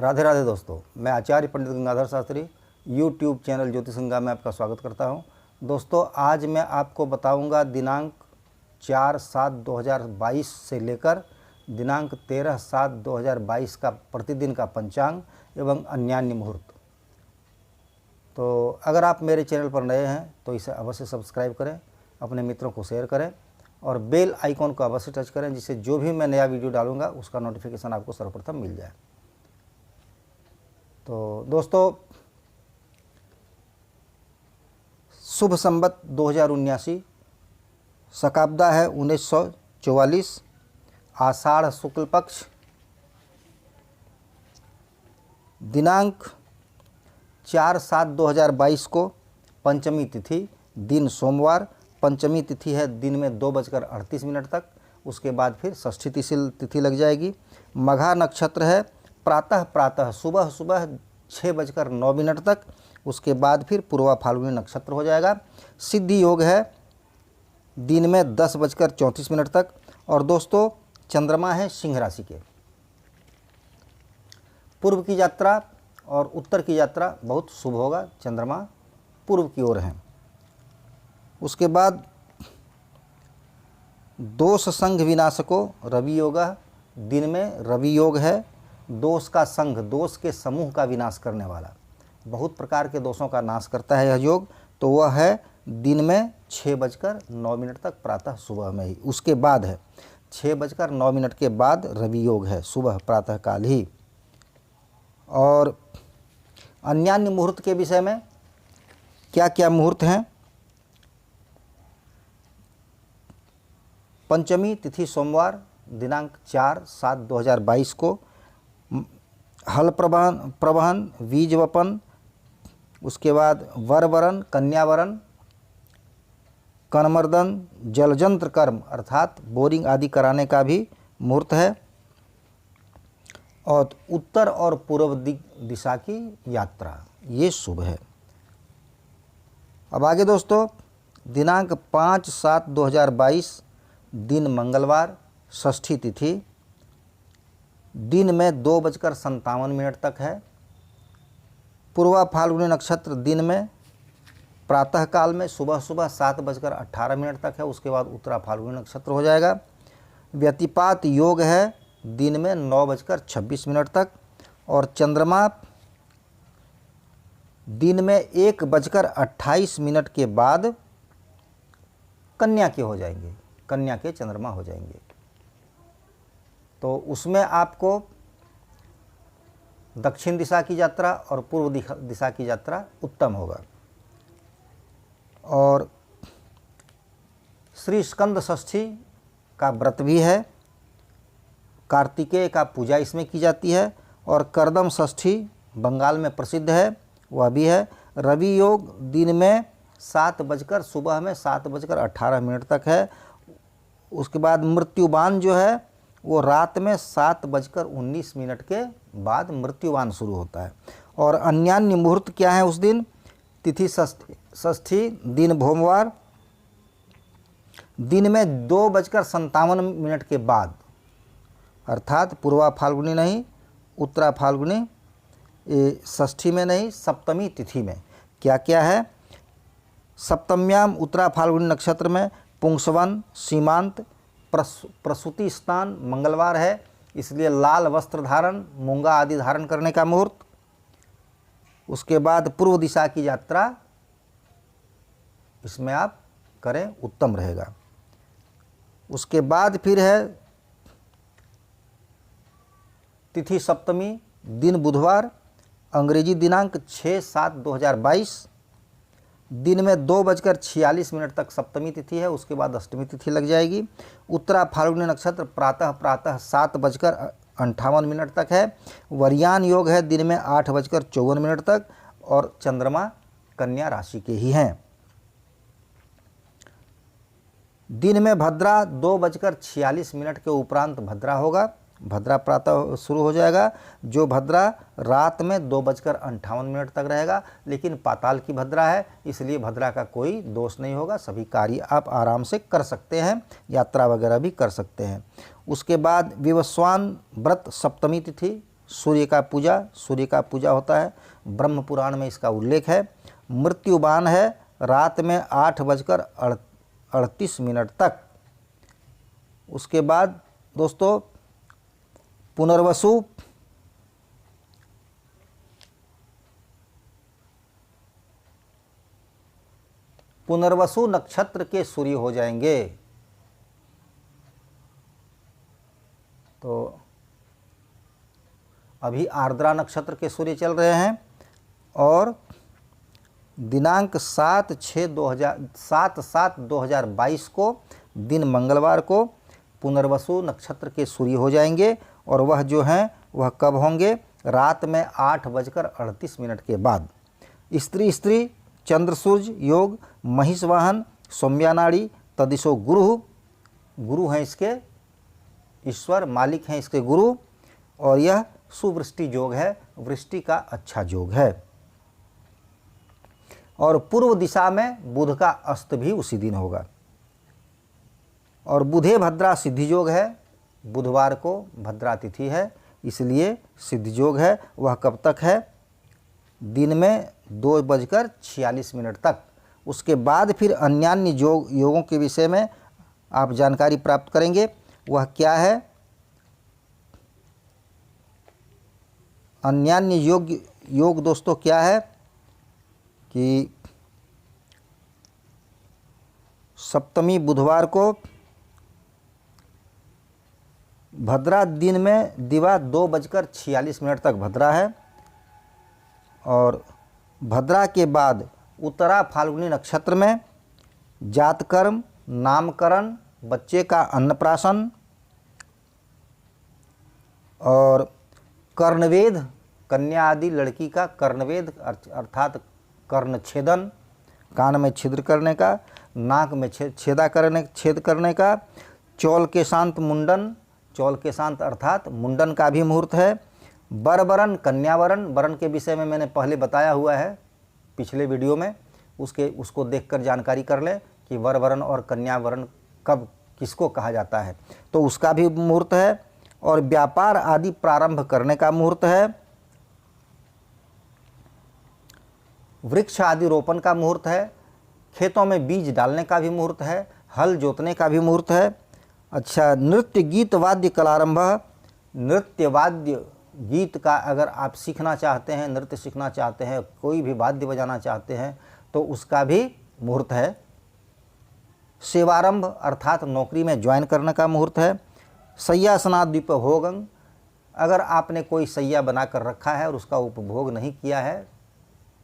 राधे राधे दोस्तों, मैं आचार्य पंडित Gangadhar Shastri YouTube channel ज्योतिष गंगा में आपका स्वागत करता हूं। दोस्तों, आज मैं आपको बताऊंगा दिनांक 4/7/2022 से लेकर दिनांक 13/7/2022 का प्रतिदिन का पंचांग एवं अन्यान्य मुहूर्त। तो अगर आप मेरे चैनल पर नए हैं तो इसे अवश्य सब्सक्राइब करें, अपने मित्रों को शेयर करें और बेल आइकॉन को अवश्य टच करें, जिससे जो भी मैं नया वीडियो डालूंगा उसका नोटिफिकेशन आपको सर्वप्रथम मिल जाए। तो दोस्तों, शुभ संवत 2079, शकाब्दा है 1944, आषाढ़ शुक्ल पक्ष, दिनांक 4/7/2022 को पंचमी तिथि, दिन सोमवार। पंचमी तिथि है दिन में 2:38 तक, उसके बाद फिर षष्ठी तिथि लग जाएगी। मघा नक्षत्र है प्रातः सुबह 6:09 तक, उसके बाद फिर पूर्वा फाल्गुनी नक्षत्र हो जाएगा। सिद्धि योग है दिन में 10:34 तक। और दोस्तों, चंद्रमा है सिंह राशि के। पूर्व की यात्रा और उत्तर की यात्रा बहुत शुभ होगा। चंद्रमा पूर्व की ओर है। उसके बाद दोष संघ विनाशको रवि योग, दिन में रवि योग है। दोष का संघ, दोष के समूह का विनाश करने वाला, बहुत प्रकार के दोषों का नाश करता है यह योग। तो वह है दिन में 6:09 तक, प्रातः सुबह में ही। उसके बाद है 6:09 के बाद रवि योग है, सुबह प्रातः काल ही। और अन्यान्य मुहूर्त के विषय में क्या क्या मुहूर्त हैं? पंचमी तिथि सोमवार, दिनांक 4/7/2022 को हल प्रवहन, बीज वपन, उसके बाद वर वरण, कन्या वरण, कणमर्दन, जलजंत्र कर्म अर्थात बोरिंग आदि कराने का भी मुहूर्त है। और उत्तर और पूर्व दिशा की यात्रा, ये शुभ है। अब आगे दोस्तों, दिनांक 5/7/2022, दिन मंगलवार, षष्ठी तिथि, दिन में 2:57 तक है। पूर्वा फाल्गुनी नक्षत्र दिन में प्रातः काल में सुबह 7:18 तक है, उसके बाद उत्तरा फाल्गुनी नक्षत्र हो जाएगा। व्यतिपात योग है दिन में 9:26 तक। और चंद्रमा दिन में 1:28 के बाद कन्या के हो जाएंगे, कन्या के चंद्रमा हो जाएंगे। तो उसमें आपको दक्षिण दिशा की यात्रा और पूर्व दिशा की यात्रा उत्तम होगा। और श्री स्कंद षष्ठी का व्रत भी है। कार्तिकेय का पूजा इसमें की जाती है। और करदम षष्ठी बंगाल में प्रसिद्ध है, वह भी है। रवि योग दिन में सुबह में 7:18 तक है। उसके बाद मृत्युबान जो है वो रात में 7:19 के बाद मृत्युवान शुरू होता है। और अन्यान्य मुहूर्त क्या है उस दिन? तिथि षष्ठी, दिन भोमवार, दिन में 2:57 के बाद, अर्थात पूर्वा फाल्गुनी नहीं, उत्तरा फाल्गुनी, षष्ठी में नहीं, सप्तमी तिथि में क्या क्या है? सप्तम्याम उत्तरा फाल्गुनी नक्षत्र में पुंसवन, सीमांत, प्रसूति स्थान मंगलवार है, इसलिए लाल वस्त्र धारण, मूंगा आदि धारण करने का मुहूर्त। उसके बाद पूर्व दिशा की यात्रा इसमें आप करें, उत्तम रहेगा। उसके बाद फिर है तिथि सप्तमी, दिन बुधवार, अंग्रेजी दिनांक 6/7/2022, दिन में 2:46 तक सप्तमी तिथि है, उसके बाद अष्टमी तिथि लग जाएगी। उत्तरा फाल्गुनी नक्षत्र प्रातः 7:58 तक है। वर्यान योग है दिन में 8:54 तक। और चंद्रमा कन्या राशि के ही हैं। दिन में भद्रा 2:46 के उपरांत भद्रा होगा। भद्रा प्रातः शुरू हो जाएगा, जो भद्रा रात में 2:58 तक रहेगा। लेकिन पाताल की भद्रा है, इसलिए भद्रा का कोई दोष नहीं होगा। सभी कार्य आप आराम से कर सकते हैं, यात्रा वगैरह भी कर सकते हैं। उसके बाद विवस्वान व्रत सप्तमी तिथि सूर्य का पूजा होता है, ब्रह्म पुराण में इसका उल्लेख है। मृत्युबान है रात में 8:38 तक। उसके बाद दोस्तों पुनर्वसु, पुनर्वसु नक्षत्र के सूर्य हो जाएंगे। तो अभी आर्द्रा नक्षत्र के सूर्य चल रहे हैं और दिनांक 7/7/2022 को दिन मंगलवार को पुनर्वसु नक्षत्र के सूर्य हो जाएंगे और वह जो हैं वह कब होंगे? रात में 8:38 के बाद। स्त्री चंद्र सूर्य योग, महिष वाहन, सौम्या नाड़ी, तदिशो गुरु हैं इसके ईश्वर, मालिक हैं इसके गुरु, और यह सुवृष्टि योग है, वृष्टि का अच्छा योग है। और पूर्व दिशा में बुध का अस्त भी उसी दिन होगा। और बुधे भद्रा सिद्धि योग है, बुधवार को भद्रा तिथि है, इसलिए सिद्धि योग है। वह कब तक है? दिन में 2:46 तक। उसके बाद फिर अन्यान्य योगों के विषय में आप जानकारी प्राप्त करेंगे। वह क्या है? अन्यान्य योग दोस्तों क्या है कि सप्तमी बुधवार को भद्रा दिन में दिवा 2:46 तक भद्रा है, और भद्रा के बाद उत्तरा फाल्गुनी नक्षत्र में जातकर्म, नामकरण, बच्चे का अन्नप्राशन और कर्णवेद, कन्या आदि लड़की का कर्णवेद अर्थात कर्ण छेदन, कान में छिद्र करने का, नाक में छेद करने का, चौल के शांत मुंडन, चौल के शांत अर्थात मुंडन का भी मुहूर्त है। बरवरण, कन्यावरण, वरण के विषय में मैंने पहले बताया हुआ है पिछले वीडियो में, उसको देखकर जानकारी कर लें कि वरवरण और कन्यावरण कब किसको कहा जाता है, तो उसका भी मुहूर्त है। और व्यापार आदि प्रारंभ करने का मुहूर्त है। वृक्ष आदि रोपण का मुहूर्त है। खेतों में बीज डालने का भी मुहूर्त है। हल जोतने का भी मुहूर्त है। अच्छा, नृत्य गीत वाद्य कलारंभ, नृत्य वाद्य गीत का अगर आप सीखना चाहते हैं, नृत्य सीखना चाहते हैं, कोई भी वाद्य बजाना चाहते हैं तो उसका भी मुहूर्त है। सेवारंभ अर्थात नौकरी में ज्वाइन करने का मुहूर्त है। शय्यासनाद्वीप भोगं, अगर आपने कोई शैया बनाकर रखा है और उसका उपभोग नहीं किया है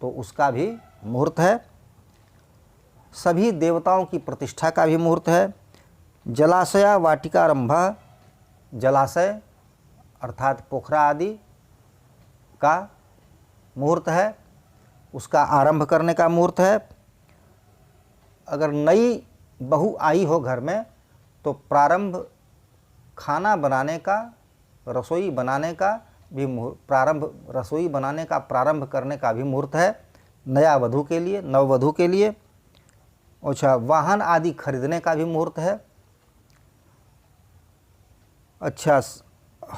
तो उसका भी मुहूर्त है। सभी देवताओं की प्रतिष्ठा का भी मुहूर्त है। जलाशया वाटिकारंभ, जलाशय अर्थात पोखरा आदि का मुहूर्त है, उसका आरंभ करने का मुहूर्त है। अगर नई बहू आई हो घर में तो प्रारंभ खाना बनाने का, रसोई बनाने का भी रसोई बनाने का प्रारंभ करने का भी मुहूर्त है नया वधू के लिए, नववधू के लिए। अच्छा, वाहन आदि खरीदने का भी मुहूर्त है। अच्छा,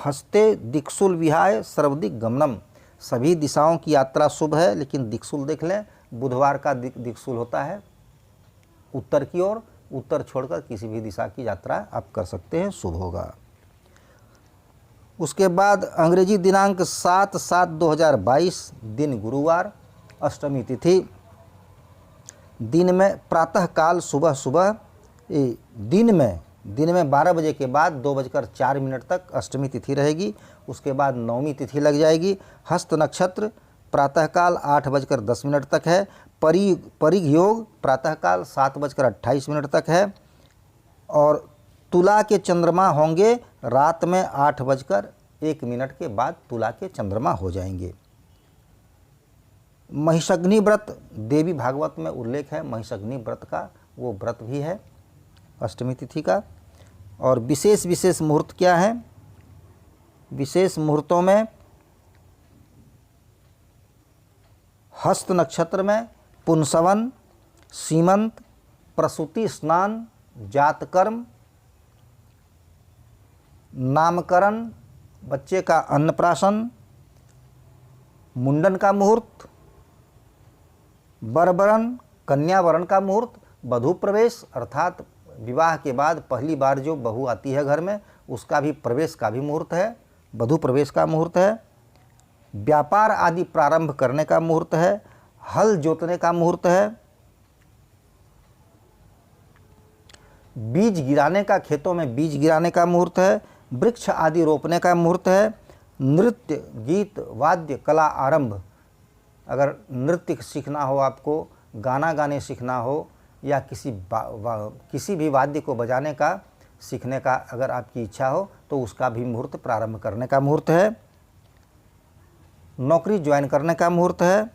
हस्ते दिक्सूल विहाय सर्वदिक गमनम, सभी दिशाओं की यात्रा शुभ है, लेकिन दिक्सूल देख लें, बुधवार का दिक्सूल होता है उत्तर की ओर, उत्तर छोड़कर किसी भी दिशा की यात्रा आप कर सकते हैं, शुभ होगा। उसके बाद अंग्रेजी दिनांक 7/7/2022 दिन गुरुवार, अष्टमी तिथि। दिन में प्रातः काल सुबह दिन में 12 बजे के बाद 2:04 तक अष्टमी तिथि रहेगी। उसके बाद नवमी तिथि लग जाएगी। हस्त नक्षत्र प्रातःकाल 8:10 तक है। परिघ योग प्रातःकाल 7:28 तक है। और तुला के चंद्रमा होंगे रात में 8:01 के बाद तुला के चंद्रमा हो जाएंगे। महिषग्नि व्रत देवी भागवत में उल्लेख है महिषग्नि व्रत का, वो व्रत भी है अष्टमी तिथि का। और विशेष मुहूर्त क्या है? विशेष मुहूर्तों में हस्त नक्षत्र में पुंसवन, सीमंत, प्रसूति स्नान, जातकर्म, नामकरण, बच्चे का अन्नप्राशन, मुंडन का मुहूर्त, वरवरण कन्या वरण का मुहूर्त, वधू प्रवेश अर्थात विवाह के बाद पहली बार जो बहू आती है घर में उसका भी प्रवेश का भी मुहूर्त है, वधू प्रवेश का मुहूर्त है, व्यापार आदि प्रारंभ करने का मुहूर्त है, हल जोतने का मुहूर्त है, बीज गिराने का, खेतों में बीज गिराने का मुहूर्त है, वृक्ष आदि रोपने का मुहूर्त है, नृत्य गीत वाद्य कला आरंभ, अगर नृत्य सीखना हो, आपको गाना गाने सीखना हो या किसी भी वाद्य को बजाने का सीखने का अगर आपकी इच्छा हो तो उसका भी मुहूर्त प्रारंभ करने का मुहूर्त है, नौकरी ज्वाइन करने का मुहूर्त है,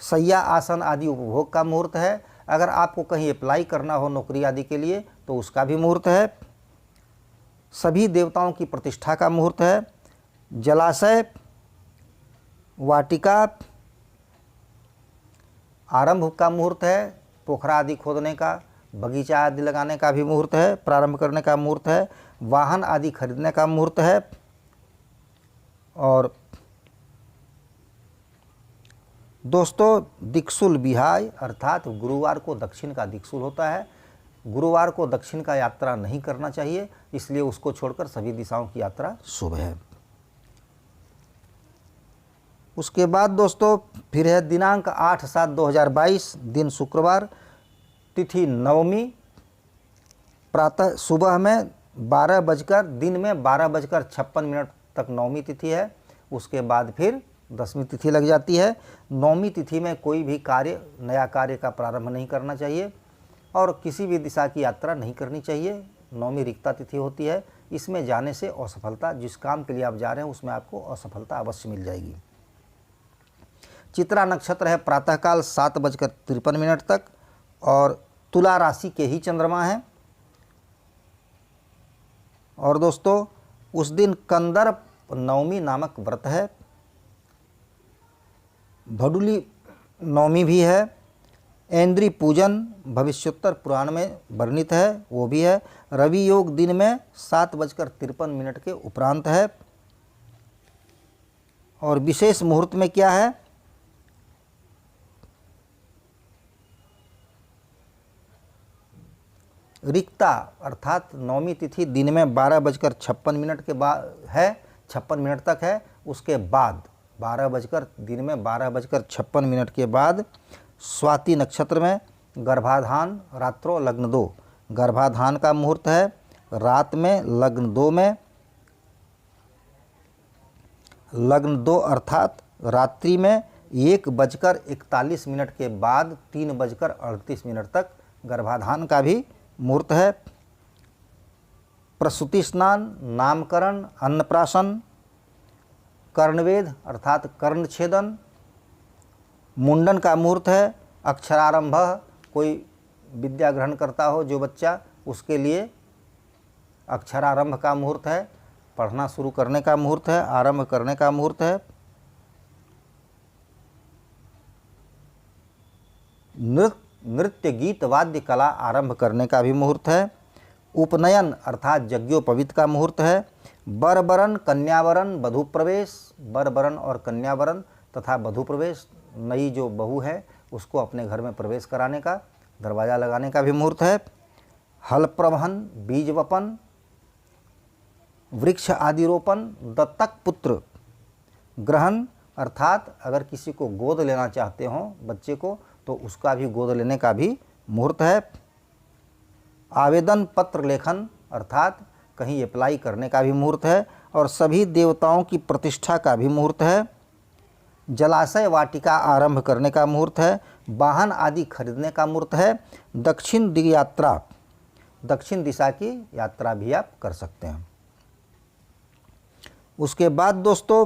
शैया आसन आदि उपभोग का मुहूर्त है, अगर आपको कहीं अप्लाई करना हो नौकरी आदि के लिए तो उसका भी मुहूर्त है, सभी देवताओं की प्रतिष्ठा का मुहूर्त है, जलाशय वाटिका आरंभ का मुहूर्त है, पोखरा आदि खोदने का, बगीचा आदि लगाने का भी मुहूर्त है, प्रारंभ करने का मुहूर्त है, वाहन आदि खरीदने का मुहूर्त है, और दोस्तों दिक्सूल विहाय अर्थात गुरुवार को दक्षिण का दिक्सूल होता है, गुरुवार को दक्षिण का यात्रा नहीं करना चाहिए, इसलिए उसको छोड़कर सभी दिशाओं की यात्रा शुभ है। उसके बाद दोस्तों फिर है दिनांक 8/7/2022 दिन शुक्रवार, तिथि नवमी, प्रातः सुबह में 12 बजकर दिन में 12:56 तक नवमी तिथि है, उसके बाद फिर 10वीं तिथि लग जाती है। नवमी तिथि में कोई भी कार्य नया कार्य का प्रारंभ नहीं करना चाहिए और किसी भी दिशा की यात्रा नहीं करनी चाहिए। नवमी रिक्ता तिथि होती है, इसमें जाने से असफलता, जिस काम के लिए आप जा रहे हैं उसमें आपको असफलता अवश्य मिल जाएगी। चित्रा नक्षत्र है प्रातःकाल 7:53 तक और तुला राशि के ही चंद्रमा हैं। और दोस्तों उस दिन कंदर्प नवमी नामक व्रत है, भडुली नवमी भी है, ऐन्द्री पूजन भविष्योत्तर पुराण में वर्णित है वो भी है, रवि योग दिन में 7:53 के उपरांत है। और विशेष मुहूर्त में क्या है, रिक्ता अर्थात नवमी तिथि दिन में 12:56 के बाद है, 56 तक है, उसके बाद दिन में 12:56 के बाद स्वाति नक्षत्र में गर्भाधान रात्रो लग्न 2 गर्भाधान का मुहूर्त है, रात में लग्न 2 में, लग्न 2 अर्थात रात्रि में 1:41 के बाद 3:38 तक गर्भाधान का भी मुहूर्त है। प्रसूति स्नान, नामकरण, अन्नप्राशन, कर्णवेद अर्थात कर्ण छेदन, मुंडन का मुहूर्त है, अक्षरारंभ, कोई विद्या ग्रहण करता हो जो बच्चा उसके लिए अक्षरारंभ का मुहूर्त है, पढ़ना शुरू करने का मुहूर्त है, आरंभ करने का मुहूर्त है। नृत्य गीत वाद्य कला आरंभ करने का भी मुहूर्त है। उपनयन अर्थात यज्ञोपवीत का मुहूर्त है। वरवरण कन्यावरण वधू प्रवेश, वरवरण और कन्यावरण तथा वधू प्रवेश, नई जो बहू है उसको अपने घर में प्रवेश कराने का, दरवाज़ा लगाने का भी मुहूर्त है। हल प्रवहन, बीज वपन, वृक्ष आदि रोपण, दत्तक पुत्र ग्रहण अर्थात अगर किसी को गोद लेना चाहते हो बच्चे को तो उसका भी गोद लेने का भी मुहूर्त है। आवेदन पत्र लेखन अर्थात कहीं अप्लाई करने का भी मुहूर्त है और सभी देवताओं की प्रतिष्ठा का भी मुहूर्त है। जलाशय वाटिका आरंभ करने का मुहूर्त है। वाहन आदि खरीदने का मुहूर्त है। दक्षिण दिग यात्रा, दक्षिण दिशा की यात्रा भी आप कर सकते हैं। उसके बाद दोस्तों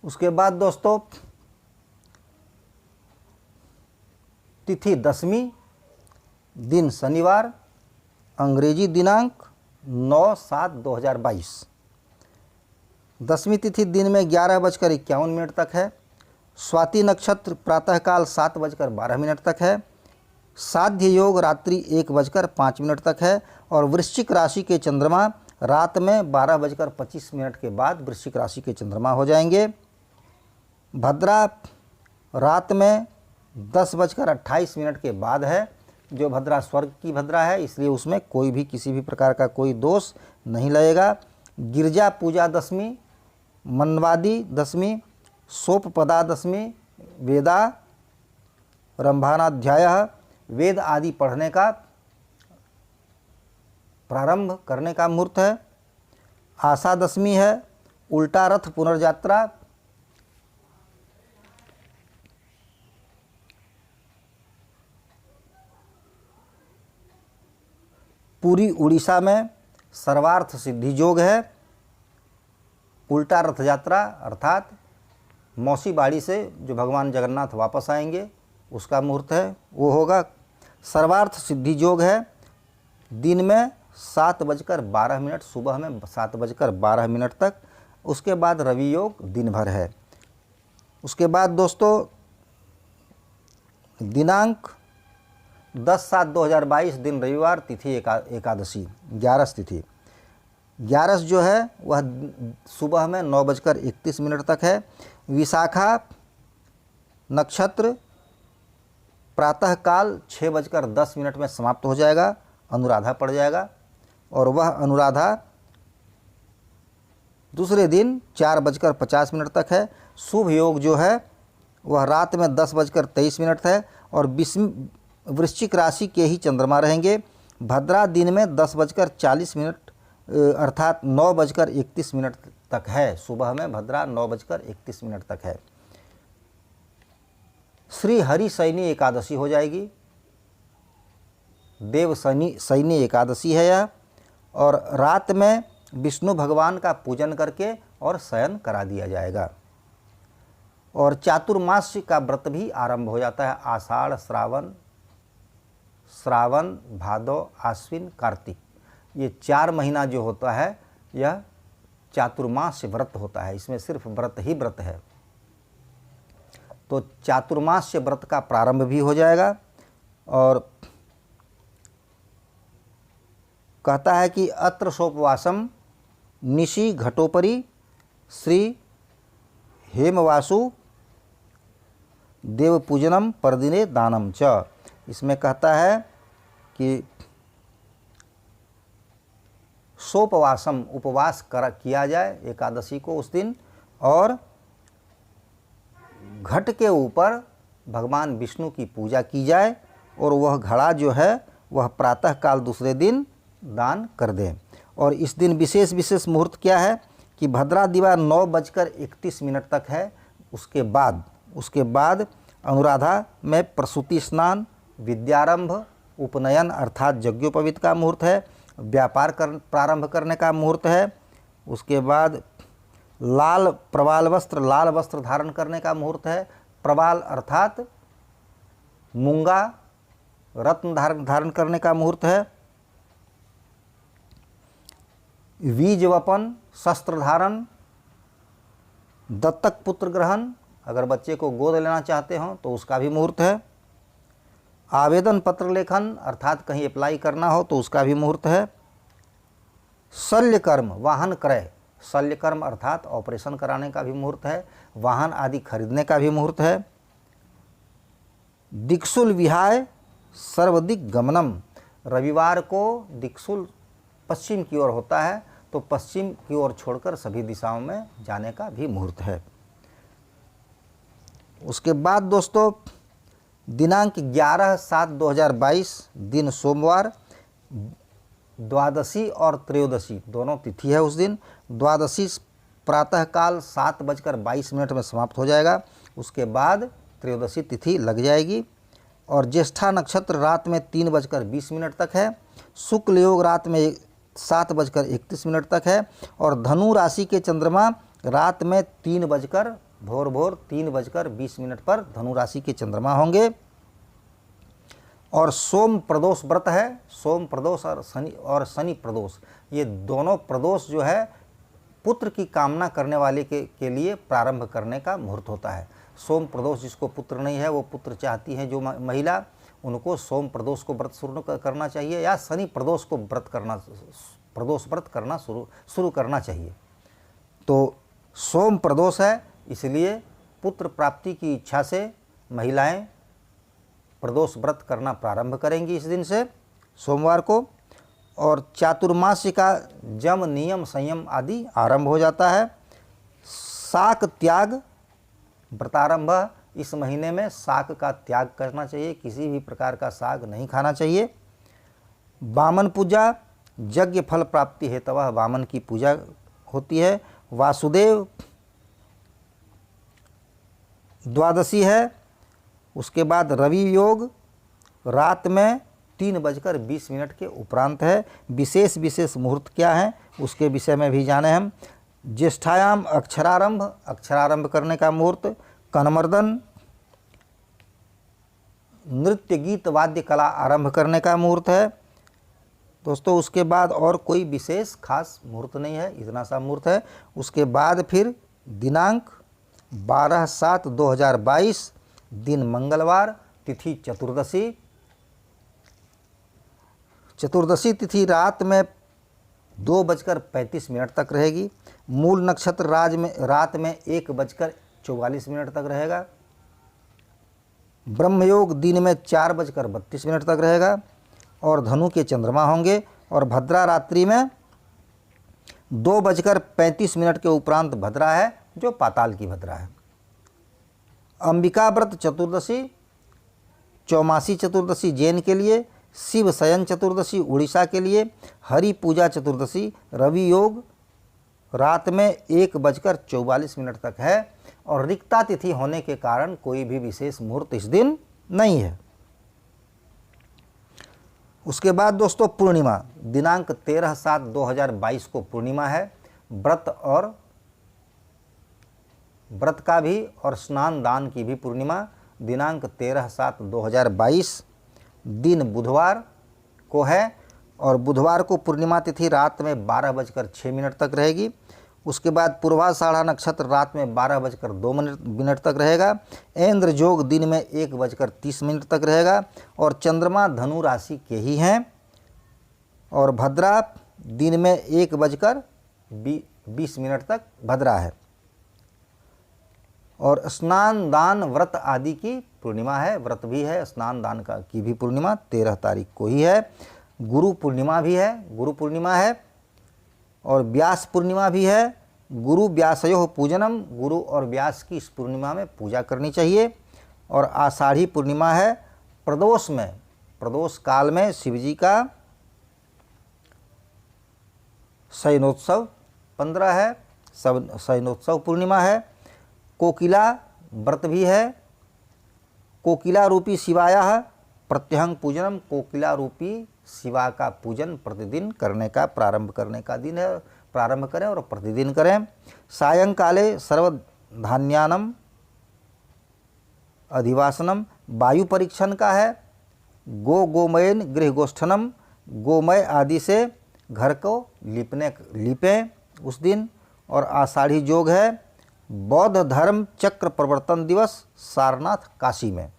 उसके बाद दोस्तों तिथि दशमी, दिन शनिवार, अंग्रेजी दिनांक 9/7/2022। दशमी तिथि दिन में 11:51 तक है। स्वाति नक्षत्र प्रातःकाल 7:12 तक है। साध्य योग रात्रि 1:05 तक है। और वृश्चिक राशि के चंद्रमा रात में 12:25 के बाद वृश्चिक राशि के चंद्रमा हो जाएंगे। भद्रा रात में 10:28 के बाद है, जो भद्रा स्वर्ग की भद्रा है, इसलिए उसमें कोई भी किसी भी प्रकार का कोई दोष नहीं लगेगा। गिरजा पूजा दशमी, मनवादी दशमी, सोपपदा दशमी, वेदा रंभानाध्याय, वेद आदि पढ़ने का प्रारंभ करने का मुहूर्त है। आशा दशमी है। उल्टा रथ पुनर्यात्रा, पूरी उड़ीसा में सर्वार्थ सिद्धि योग है। उल्टा रथ यात्रा अर्थात मौसी बाड़ी से जो भगवान जगन्नाथ वापस आएंगे उसका मुहूर्त है, वो होगा। सर्वार्थ सिद्धि योग है। दिन में 7:12, सुबह में 7:12 तक। उसके बाद रवि योग दिन भर है। उसके बाद दोस्तों दिनांक 10/7/2022 दिन रविवार, तिथि एकादशी, 11 तिथि। 11 जो है वह सुबह में 9:31 तक है। विशाखा नक्षत्र प्रातःकाल 6:10 में समाप्त हो जाएगा, अनुराधा पड़ जाएगा। और वह अनुराधा दूसरे दिन 4:50 तक है। शुभ योग जो है वह रात में 10:23 है। और वृश्चिक राशि के ही चंद्रमा रहेंगे। भद्रा दिन में 10:40 अर्थात 9:31 तक है। सुबह में भद्रा 9:31 तक है। श्री हरि सैनी एकादशी हो जाएगी। देव सैनी एकादशी है यह। और रात में विष्णु भगवान का पूजन करके और शयन करा दिया जाएगा। और चातुर्मास्य का व्रत भी आरंभ हो जाता है। आषाढ़, श्रावण, भादो, आश्विन, कार्तिक, ये 4 महीना जो होता है यह चातुर्मास्य व्रत होता है। इसमें सिर्फ व्रत ही व्रत है। तो चातुर्मास्य व्रत का प्रारंभ भी हो जाएगा। और कहता है कि अत्र सोपवासम निशि घटोपरि श्री हेमवासु देवपूजनम परदिने दानम च। इसमें कहता है कि सोपवासम उपवास किया जाए एकादशी को उस दिन। और घट के ऊपर भगवान विष्णु की पूजा की जाए। और वह घड़ा जो है वह प्रातःकाल दूसरे दिन दान कर दें। और इस दिन विशेष मुहूर्त क्या है कि भद्रा दिवा 9:31 तक है। उसके बाद अनुराधा में प्रसूति स्नान, विद्यारंभ, उपनयन अर्थात यज्ञोपवीत का मुहूर्त है। व्यापार प्रारंभ करने का मुहूर्त है। उसके बाद लाल प्रवाल वस्त्र, लाल वस्त्र धारण करने का मुहूर्त है। प्रवाल अर्थात मूंगा रत्न धारण करने का मुहूर्त है। बीजवपन, शस्त्र धारण, दत्तक पुत्र ग्रहण, अगर बच्चे को गोद लेना चाहते हो तो उसका भी मुहूर्त है। आवेदन पत्र लेखन अर्थात कहीं अप्लाई करना हो तो उसका भी मुहूर्त है। शल्यकर्म, वाहन क्रय, शल्यकर्म अर्थात ऑपरेशन कराने का भी मुहूर्त है। वाहन आदि खरीदने का भी मुहूर्त है। दिक्सूल विहाय सर्वदिक गमनम, रविवार को दिक्सूल पश्चिम की ओर होता है, तो पश्चिम की ओर छोड़कर सभी दिशाओं में जाने का भी मुहूर्त है। उसके बाद दोस्तों दिनांक 11/7/2022 दिन सोमवार, द्वादशी और त्रयोदशी दोनों तिथि है उस दिन। द्वादशी प्रातःकाल 7:22 में समाप्त हो जाएगा। उसके बाद त्रयोदशी तिथि लग जाएगी। और ज्येष्ठा नक्षत्र रात में 3:20 तक है। शुक्ल योग रात में 7:31 तक है। और धनु राशि के चंद्रमा रात में 3:12 भोर भोर 3:20 पर धनु राशि के चंद्रमा होंगे। और सोम प्रदोष व्रत है। सोम प्रदोष और शनि प्रदोष, ये दोनों प्रदोष जो है पुत्र की कामना करने वाले के लिए प्रारंभ करने का मुहूर्त होता है। सोम प्रदोष, जिसको पुत्र नहीं है वो पुत्र चाहती है जो महिला, उनको सोम प्रदोष को व्रत शुरू करना चाहिए, या शनि प्रदोष को प्रदोष व्रत करना शुरू करना चाहिए। तो सोम प्रदोष है, इसलिए पुत्र प्राप्ति की इच्छा से महिलाएं प्रदोष व्रत करना प्रारंभ करेंगी इस दिन से, सोमवार को। और चातुर्मास्य का जम, नियम, संयम आदि आरंभ हो जाता है। शाक त्याग व्रतारंभ, इस महीने में शाक का त्याग करना चाहिए, किसी भी प्रकार का साग नहीं खाना चाहिए। वामन पूजा, यज्ञ फल प्राप्ति हेतु वामन की पूजा होती है। वासुदेव द्वादशी है। उसके बाद रवि योग रात में 3:20 के उपरांत है। विशेष मुहूर्त क्या है उसके विषय में भी जाने हम। ज्येष्ठायाम अक्षरारंभ करने का मुहूर्त। कनमर्दन, नृत्य गीत वाद्य कला आरंभ करने का मुहूर्त है दोस्तों। उसके बाद और कोई विशेष खास मुहूर्त नहीं है, इतना सा मुहूर्त है। उसके बाद फिर दिनांक 12/7/2022 दिन मंगलवार, तिथि चतुर्दशी तिथि रात में 2:35 तक रहेगी। मूल नक्षत्र रात में 1:44 तक रहेगा। ब्रह्मयोग दिन में 4:32 तक रहेगा और धनु के चंद्रमा होंगे। और भद्रा रात्रि में 2:35 के उपरांत भद्रा है, जो पाताल की भद्रा है। अंबिका व्रत चतुर्दशी, चौमासी चतुर्दशी जैन के लिए, शिव शयन चतुर्दशी उड़ीसा के लिए, हरि पूजा चतुर्दशी, रवि योग रात में 1:44 तक है। और रिक्ता तिथि होने के कारण कोई भी विशेष मुहूर्त इस दिन नहीं है। उसके बाद दोस्तों पूर्णिमा, दिनांक 13/7/2022 को पूर्णिमा है। व्रत का भी और स्नान दान की भी पूर्णिमा दिनांक 13/7/2022 दिन बुधवार को है। और बुधवार को पूर्णिमा तिथि रात में 12:06 तक रहेगी। उसके बाद पूर्वाषाढ़ा नक्षत्र रात में 12:02 तक रहेगा। ऐन्द्र योग दिन में 1:30 तक रहेगा। और चंद्रमा धनु राशि के ही हैं। और भद्रा दिन में 1:20 तक भद्रा है। और स्नान दान व्रत आदि की पूर्णिमा है, व्रत भी है, स्नान दान की भी पूर्णिमा 13 तारीख को ही है। गुरु पूर्णिमा भी है, गुरु पूर्णिमा है। और व्यास पूर्णिमा भी है। गुरु व्यासयोः पूजनम, गुरु और व्यास की इस पूर्णिमा में पूजा करनी चाहिए। और आषाढ़ी पूर्णिमा है। प्रदोष काल में शिवजी का शयनोत्सव 15 है, शयनोत्सव पूर्णिमा है। कोकिला व्रत भी है। कोकिला रूपी शिवाया प्रत्यहं पूजनम, कोकिला रूपी शिवा का पूजन प्रतिदिन करने का प्रारंभ करने का दिन है। प्रारंभ करें और प्रतिदिन करें। सायंकाले सर्वधान्यानम अधिवासनम, वायु परीक्षण का है। गोमयन गृहगोष्ठनम, गोमय आदि से घर को लीपें उस दिन। और आषाढ़ी योग है। बौद्ध धर्म चक्र प्रवर्तन दिवस सारनाथ काशी में।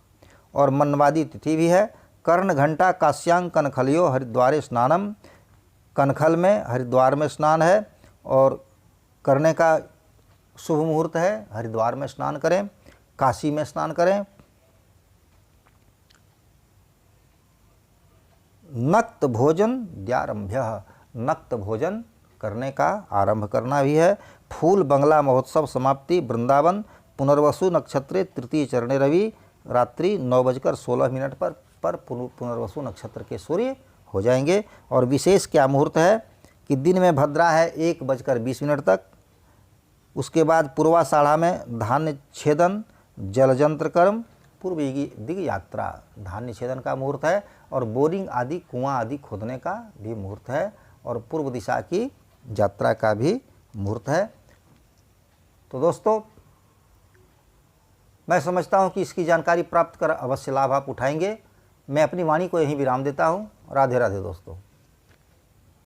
और मनवादी तिथि भी है। कर्ण घंटा काश्यांग कनखलियो हरिद्वारे स्नानम, कनखल में हरिद्वार में स्नान है और करने का शुभ मुहूर्त है। हरिद्वार में स्नान करें, काशी में स्नान करें। नक्त भोजन द्यारंभ्य, नक्त भोजन करने का आरंभ करना भी है। फूल बंगला महोत्सव समाप्ति वृंदावन, पुनर्वसु नक्षत्रे तृतीय चरणे रवि रात्रि 9:16 पर पुनर्वसु नक्षत्र के सूर्य हो जाएंगे। और विशेष क्या मुहूर्त है कि दिन में भद्रा है 1:20 तक। उसके बाद पूर्वाषाढ़ा में धान्य छेदन, जलजंत्र कर्म, पूर्व दिग यात्रा, धान्य छेदन का मुहूर्त है। और बोरिंग आदि कुआं आदि खोदने का भी मुहूर्त है। और पूर्व दिशा की यात्रा का भी मुहूर्त है। तो दोस्तों मैं समझता हूँ कि इसकी जानकारी प्राप्त कर अवश्य लाभ आप उठाएंगे। मैं अपनी वाणी को यहीं विराम देता हूँ। राधे राधे दोस्तों।